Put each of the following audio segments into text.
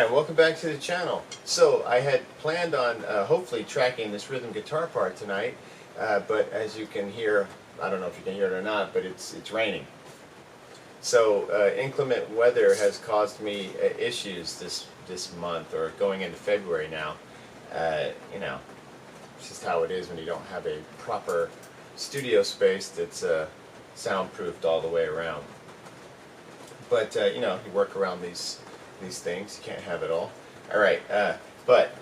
and welcome back to the channel. So I had planned on hopefully tracking this rhythm guitar part tonight, but as you can hear, I don't know if you can hear it or not, but it's raining. So inclement weather has caused me issues this month, or going into February now. You know, it's just how it is when you don't have a proper studio space that's soundproofed all the way around. But you know, you work around these things. You can't have it all. All right, but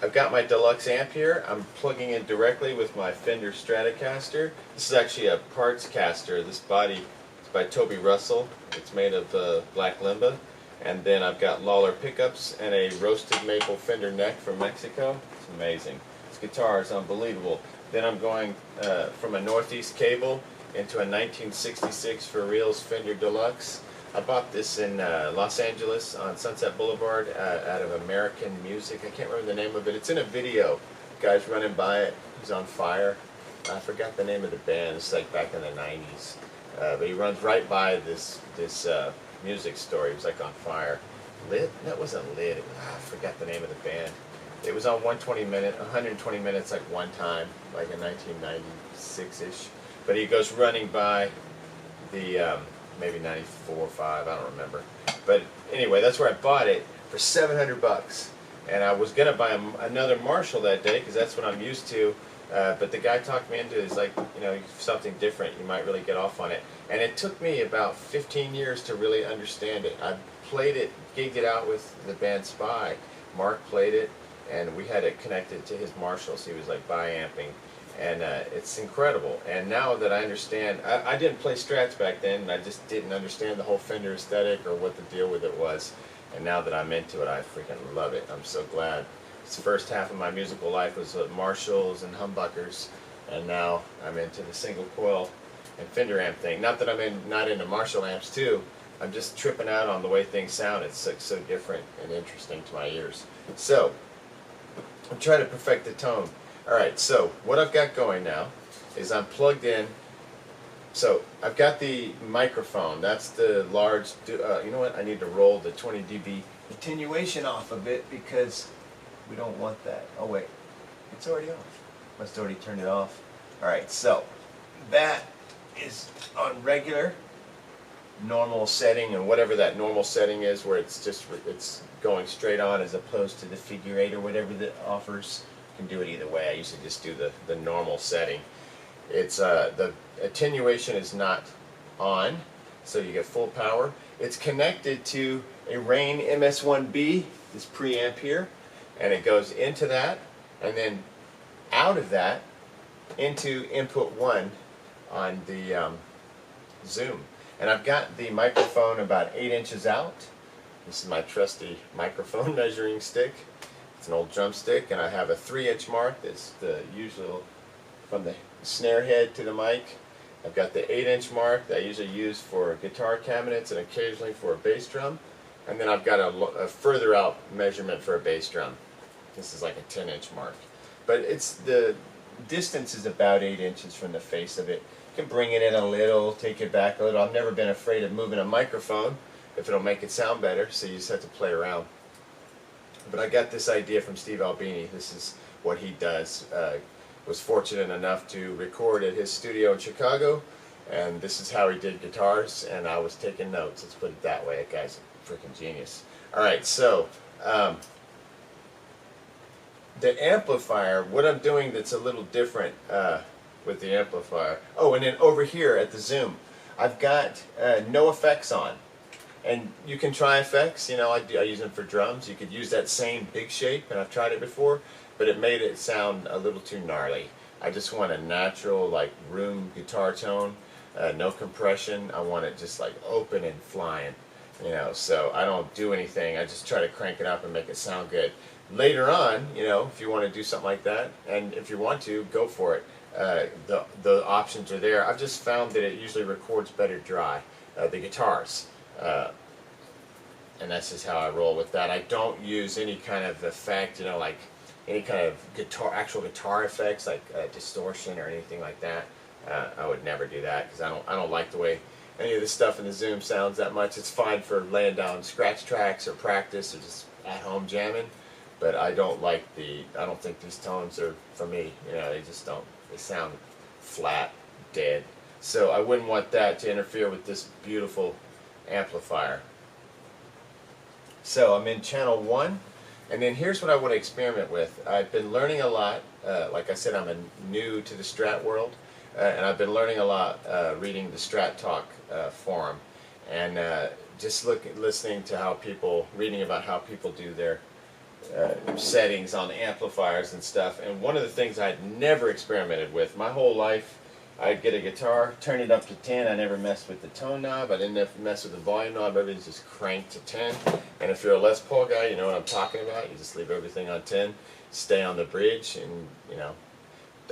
I've got my deluxe amp here. I'm plugging in directly with my Fender Stratocaster. This is actually a parts caster. This body is by Toby Russell. It's made of black Limba. And then I've got Lawler pickups and a roasted maple Fender neck from Mexico. It's amazing. This guitar is unbelievable. Then I'm going from a Northeast cable into a 1966 For Reals Fender Deluxe. I bought this in Los Angeles on Sunset Boulevard out of American Music. I can't remember the name of it. It's in a video. The guy's running by it. He's on fire. I forgot the name of the band. It's like back in the 90s. But he runs right by this music store. He was like on fire. Lit? No, it wasn't Lit. I forgot the name of the band. It was on 120 minutes like one time, like in 1996-ish. But he goes running by the maybe 94 or 5, I don't remember. But anyway, that's where I bought it for $700. And I was gonna buy another Marshall that day because that's what I'm used to. But the guy talked me into it. He's like, you know, something different. You might really get off on it. And it took me about 15 years to really understand it. I played it, gigged it out with the band Spy. Mark played it, and we had it connected to his Marshalls. He was like bi-amping. And it's incredible. And now that I understand, I didn't play Strats back then, and I just didn't understand the whole Fender aesthetic or what the deal with it was. And now that I'm into it, I freaking love it. I'm so glad. The first half of my musical life was Marshalls and humbuckers, and now I'm into the single coil and Fender amp thing. Not that I'm not into Marshall amps too. I'm just tripping out on the way things sound. It's so different and interesting to my ears. So I'm trying to perfect the tone. Alright, so what I've got going now is I'm plugged in. So I've got the microphone. That's the large, you know what, I need to roll the 20 dB attenuation off of it because we don't want that. Oh wait, it's already off. Must already turn it off. Alright, so that is on regular, normal setting, and whatever that normal setting is where it's going straight on as opposed to the figure 8 or whatever that offers. Can do it either way. I usually just do the normal setting. It's the attenuation is not on, so you get full power. It's connected to a Rane MS1B, this preamp here, and it goes into that, and then out of that into input 1 on the Zoom. And I've got the microphone about 8 inches out. This is my trusty microphone measuring stick. It's an old drumstick, and I have a 3-inch mark that's the usual from the snare head to the mic. I've got the 8-inch mark that I usually use for guitar cabinets and occasionally for a bass drum. And then I've got a further out measurement for a bass drum. This is like a 10-inch mark. But the distance is about 8 inches from the face of it. You can bring it in a little, take it back a little. I've never been afraid of moving a microphone if it'll make it sound better, so you just have to play around. But I got this idea from Steve Albini. This is what he does. Was fortunate enough to record at his studio in Chicago, and this is how he did guitars, and I was taking notes. Let's put it that way. That guy's a freaking genius. Alright, so the amplifier, what I'm doing that's a little different with the amplifier. Oh, and then over here at the Zoom, I've got no effects on. And you can try effects, you know, I use them for drums. You could use that same big shape, and I've tried it before, but it made it sound a little too gnarly. I just want a natural, like, room guitar tone, no compression. I want it just, like, open and flying, you know, so I don't do anything. I just try to crank it up and make it sound good. Later on, you know, if you want to do something like that, and if you want to, go for it. The options are there. I've just found that it usually records better dry, the guitars. And that's just how I roll with that. I don't use any kind of effect, you know, like any kind of actual guitar effects, like distortion or anything like that. I would never do that because I don't like the way any of the stuff in the Zoom sounds that much. It's fine for laying down scratch tracks or practice, or just at home jamming, but I don't think these tones are for me. You know, they just don't, they sound flat, dead. So I wouldn't want that to interfere with this beautiful amplifier. So I'm in channel 1, and then here's what I want to experiment with. I've been learning a lot. Like I said, I'm new to the Strat world, and I've been learning a lot reading the Strat Talk forum, and just listening to how reading about how people do their settings on amplifiers and stuff. And one of the things I'd never experimented with my whole life, I'd get a guitar, turn it up to 10. I never messed with the tone knob. I didn't mess with the volume knob. Everything's just cranked to 10. And if you're a Les Paul guy, you know what I'm talking about. You just leave everything on 10, stay on the bridge, and you know,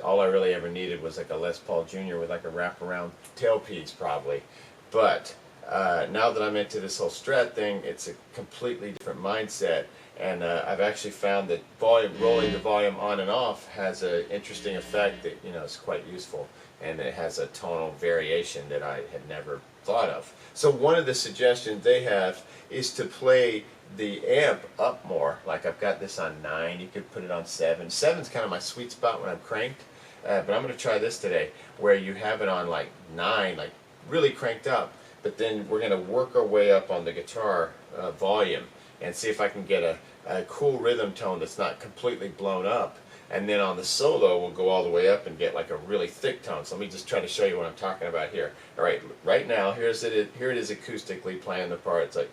all I really ever needed was like a Les Paul Jr. with like a wraparound tailpiece probably. But now that I'm into this whole Strat thing, it's a completely different mindset. And I've actually found that rolling the volume on and off has an interesting effect that, you know, is quite useful. And it has a tonal variation that I had never thought of. So one of the suggestions they have is to play the amp up more. Like I've got this on 9, you could put it on 7. 7's kind of my sweet spot when I'm cranked. But I'm going to try this today, where you have it on like 9, like really cranked up. But then we're going to work our way up on the guitar volume and see if I can get a cool rhythm tone that's not completely blown up. And then on the solo, we'll go all the way up and get like a really thick tone. So let me just try to show you what I'm talking about here. All right, right now, here it is acoustically playing the part. It's like,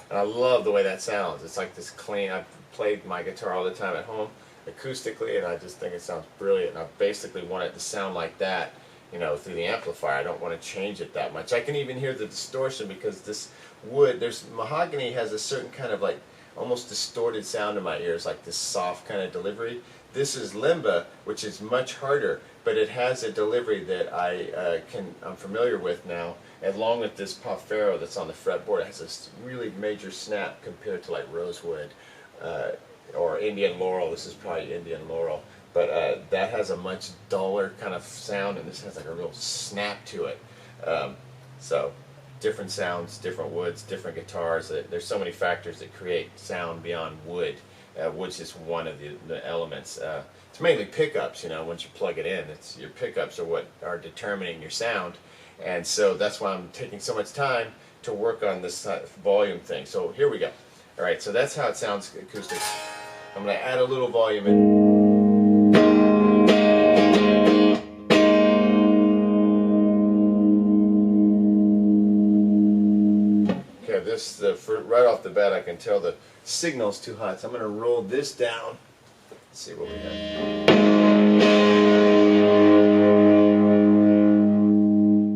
and I love the way that sounds. It's like this clean. I've played my guitar all the time at home acoustically, and I just think it sounds brilliant. And I basically want it to sound like that, you know, through the amplifier. I don't want to change it that much. I can even hear the distortion because this wood, mahogany has a certain kind of like almost distorted sound in my ears, like this soft kind of delivery. This is Limba, which is much harder, but it has a delivery that I'm familiar with now, along with this Poffero that's on the fretboard. It has this really major snap compared to like rosewood or Indian laurel. This is probably Indian laurel, but that has a much duller kind of sound, and this has like a real snap to it. So different sounds, different woods, different guitars. There's so many factors that create sound beyond wood. Wood's just one of the elements. It's mainly pickups, you know, once you plug it in. Your pickups are what are determining your sound. And so that's why I'm taking so much time to work on this volume thing. So here we go. All right, so that's how it sounds acoustic. I'm going to add a little volume in. Right off the bat, I can tell the signal's too hot, so I'm going to roll this down. Let's see what we have.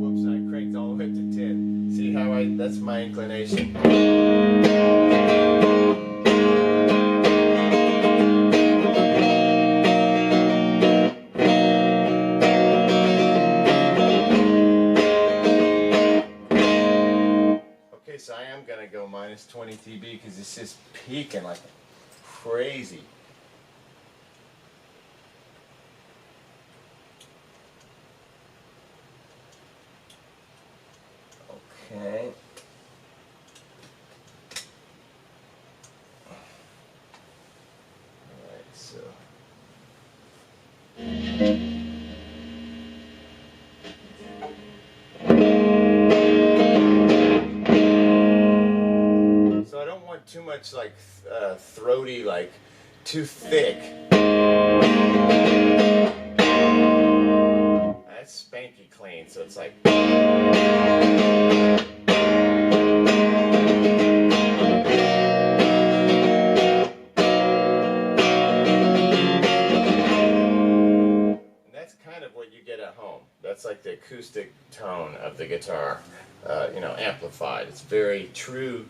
Whoops, I cranked all the way up to 10. See how that's my inclination. So I am going to go minus 20 dB because it's just peaking like crazy. Okay. Alright, so. Too much like throaty, like too thick. That's spanky clean, so it's like. And that's kind of what you get at home. That's like the acoustic tone of the guitar, you know, amplified. It's very true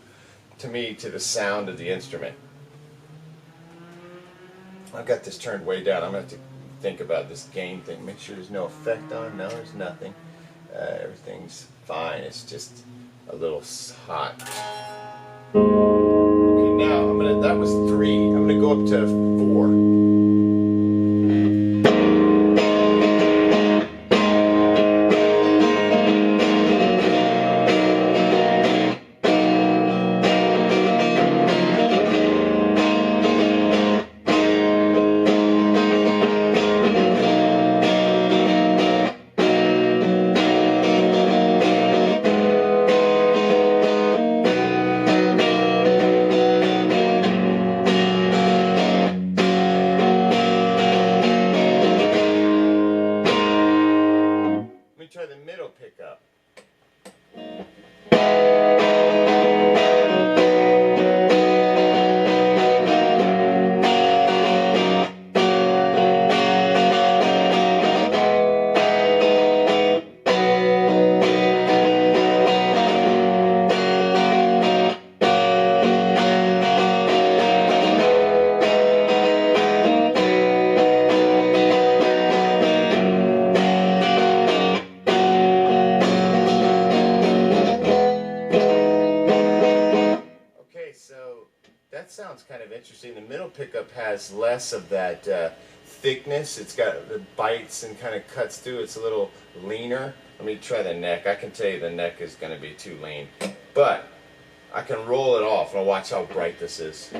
to me, to the sound of the instrument. I've got this turned way down. I'm going to have to think about this gain thing. Make sure there's no effect on. No, there's nothing. Everything's fine. It's just a little hot. Okay, now that was 3. I'm going to go up to 4. pickup has less of that thickness. It's got the bites and kind of cuts through. It's a little leaner. Let me try the neck. I can tell you the neck is going to be too lean, but I can roll it off, and watch how bright this is.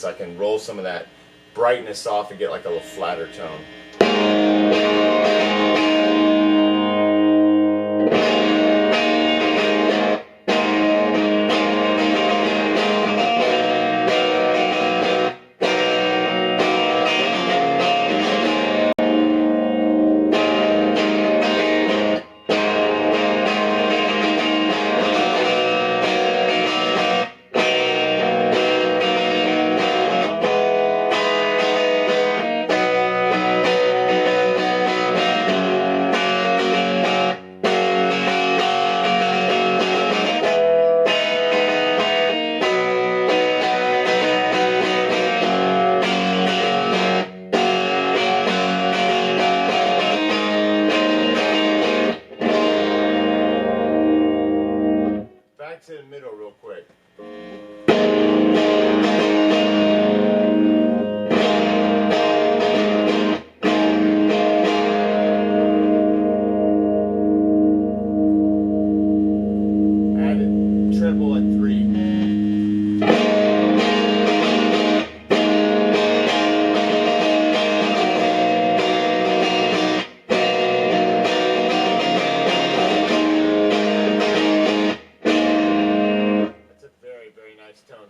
I can roll some of that brightness off and get like a little flatter tone. Back to the middle real quick. Added treble at 3.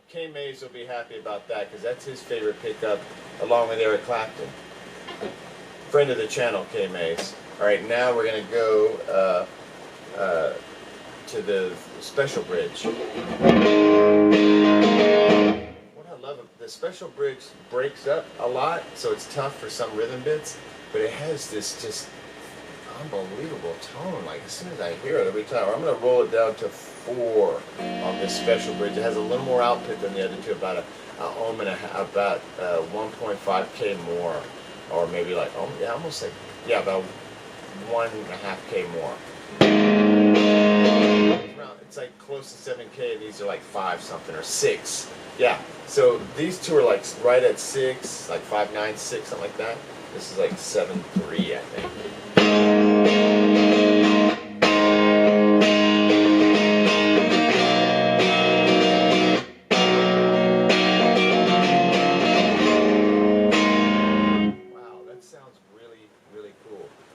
K-Mays will be happy about that because that's his favorite pickup, along with Eric Clapton. Friend of the channel, K-Mays. Alright, now we're going to go to the special bridge. What I love, the special bridge breaks up a lot, so it's tough for some rhythm bits, but it has this just unbelievable tone. Like as soon as I hear it every time, I'm going to roll it down to 4 on this special bridge. It has a little more output than the other two, about a ohm and a half, about 1.5K more, or maybe like almost like about 1.5K more. It's like close to 7K, and these are like 5 something or 6. Yeah. So these two are like right at 6, like 5.9, 6, something like that. This is like 7.3, I think.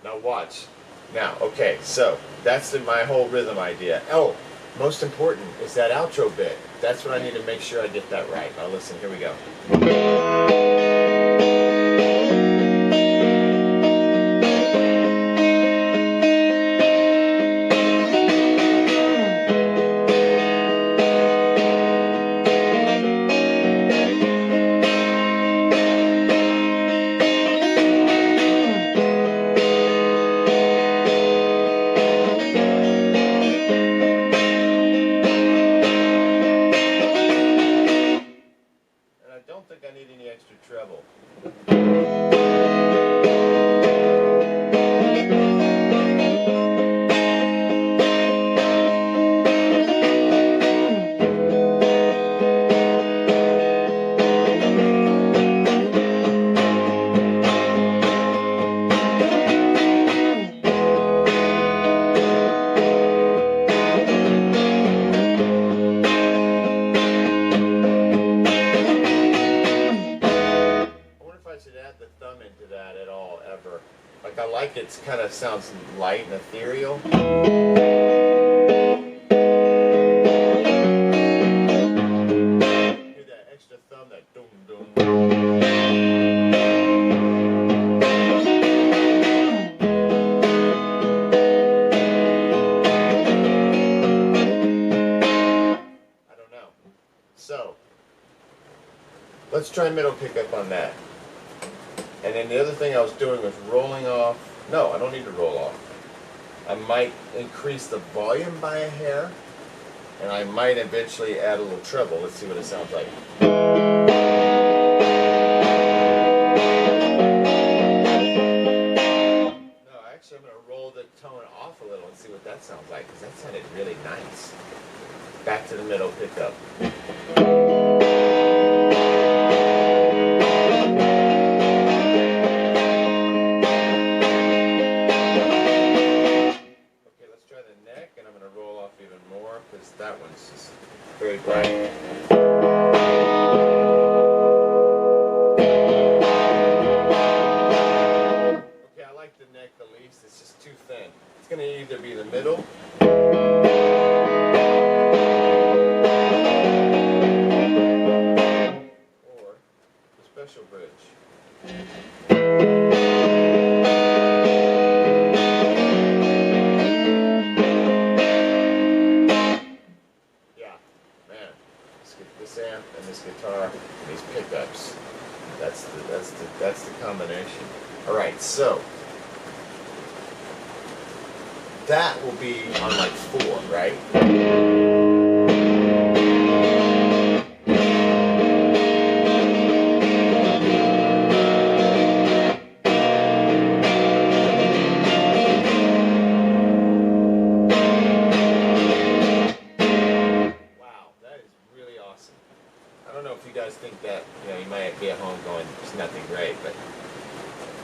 Now watch. Now, okay, so that's my whole rhythm idea. Oh, most important is that outro bit. That's what I need to make sure I get that right. Now listen, here we go. I need any extra treble. Like I like it kind of sounds light and ethereal. Hear that extra thumb, that dum dum. I don't know. So let's try middle pickup on that. And then the other thing I was doing was rolling off. No, I don't need to roll off. I might increase the volume by a hair, and I might eventually add a little treble. Let's see what it sounds like. back to the middle pickup. Okay, let's try the neck, and I'm going to roll off even more because that one's just very bright. The neck the least, it's just too thin. It's going to either be the middle or the special bridge. Yeah, man, this amp and this guitar and these pickups, that's the combination. All right, so that will be on like 4, right? Wow, that is really awesome. I don't know if you guys think that, you might be at home going, there's nothing great, but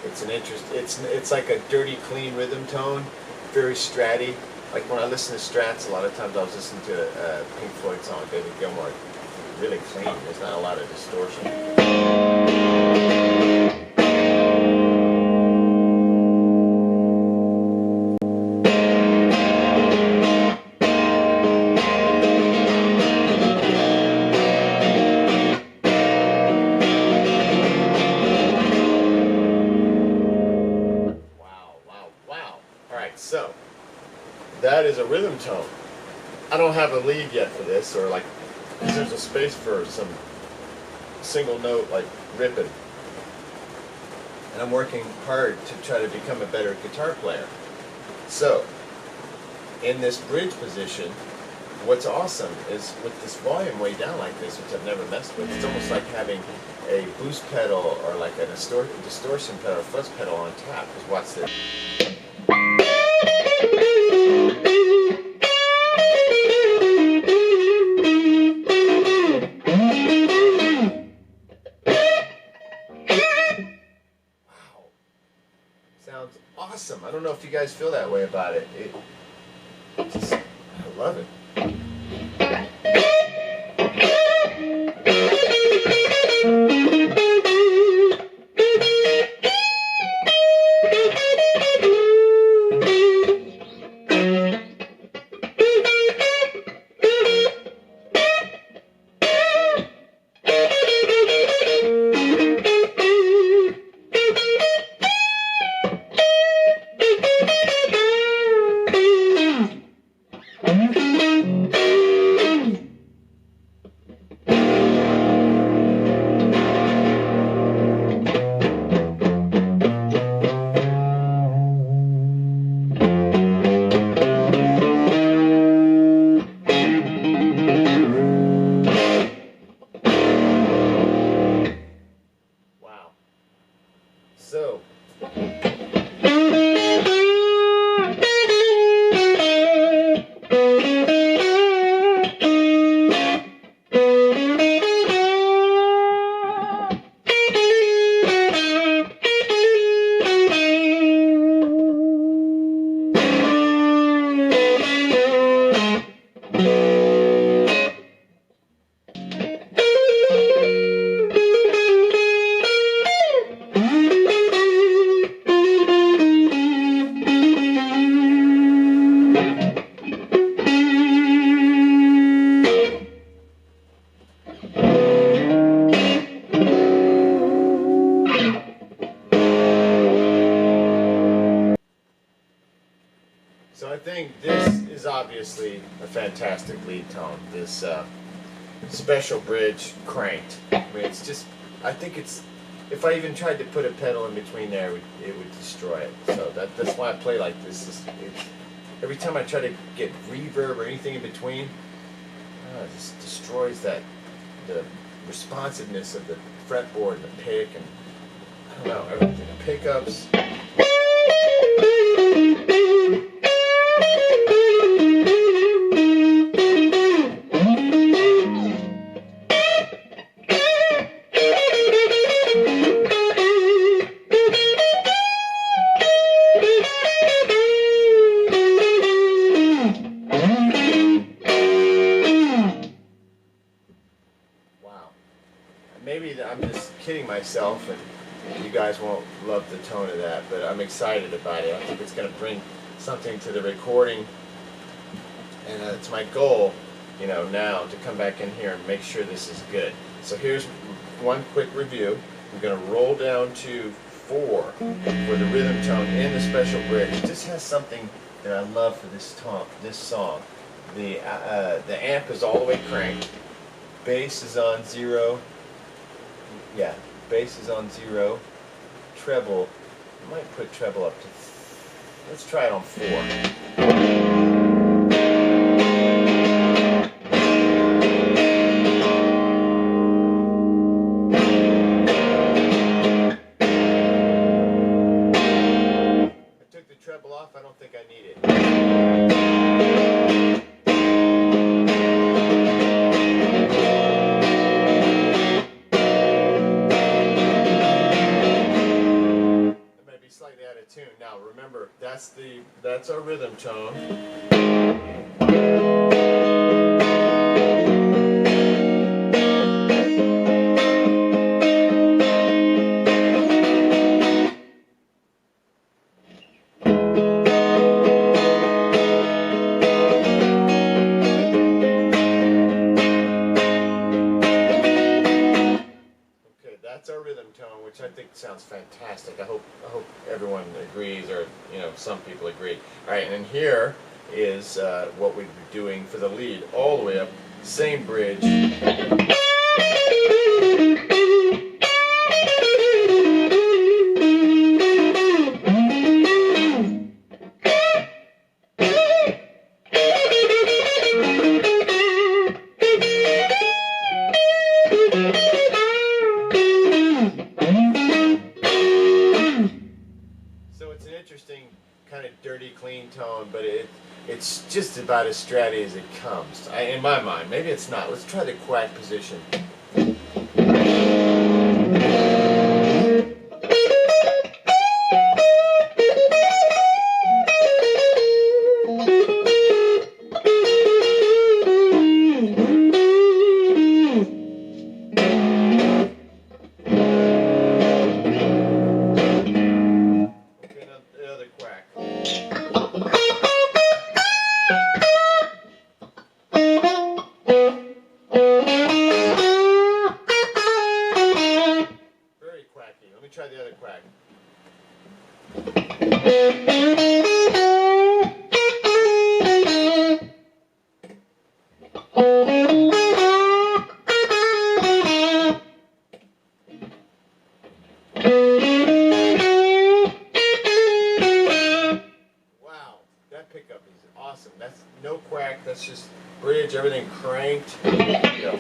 it's an interest. It's like a dirty, clean rhythm tone. Very stratty. Like when I listen to strats, a lot of times I was listening to a Pink Floyd song, David Gilmour. Really clean. There's not a lot of distortion. So, that is a rhythm tone. I don't have a lead yet for this, or like, there's a space for some single note like ripping. And I'm working hard to try to become a better guitar player. So, in this bridge position, what's awesome is with this volume way down like this, which I've never messed with, it's almost like having a boost pedal or like a distortion pedal, fuzz pedal on tap. Because watch this. Sounds awesome. I don't know if you guys feel that way about it. I love it. So, I think this is obviously a fantastic lead tone. This special bridge cranked. I mean, it's just, I think it's, if I even tried to put a pedal in between there, it would destroy it. So that's why I play like this. Every time I try to get reverb or anything in between, it just destroys the responsiveness of the fretboard and the pick and, I don't know, everything. The pickups. myself, and you guys won't love the tone of that, but I'm excited about it. I think it's going to bring something to the recording, and it's my goal, you know, now to come back in here and make sure this is good. So here's one quick review. I'm going to roll down to 4 for the rhythm tone in the special bridge. It just has something that I love for this song. The amp is all the way cranked. Bass is on 0. Yeah, bass is on 0. Treble, I might put treble up to, let's try it on 4. Treble off, I don't think I need it. It might be slightly out of tune. Now remember, that's our rhythm tone. That's our rhythm tone, which I think sounds fantastic. I hope everyone agrees, or you know, some people agree. All right, and then here is what we'd be doing for the lead, all the way up, same bridge. Interesting kind of dirty, clean tone, but it's just about as stratty as it comes, in my mind. Maybe it's not. Let's try the quack position. Let me try the other quack. Wow, that pickup is awesome. That's no quack, that's just bridge, everything cranked. There you go.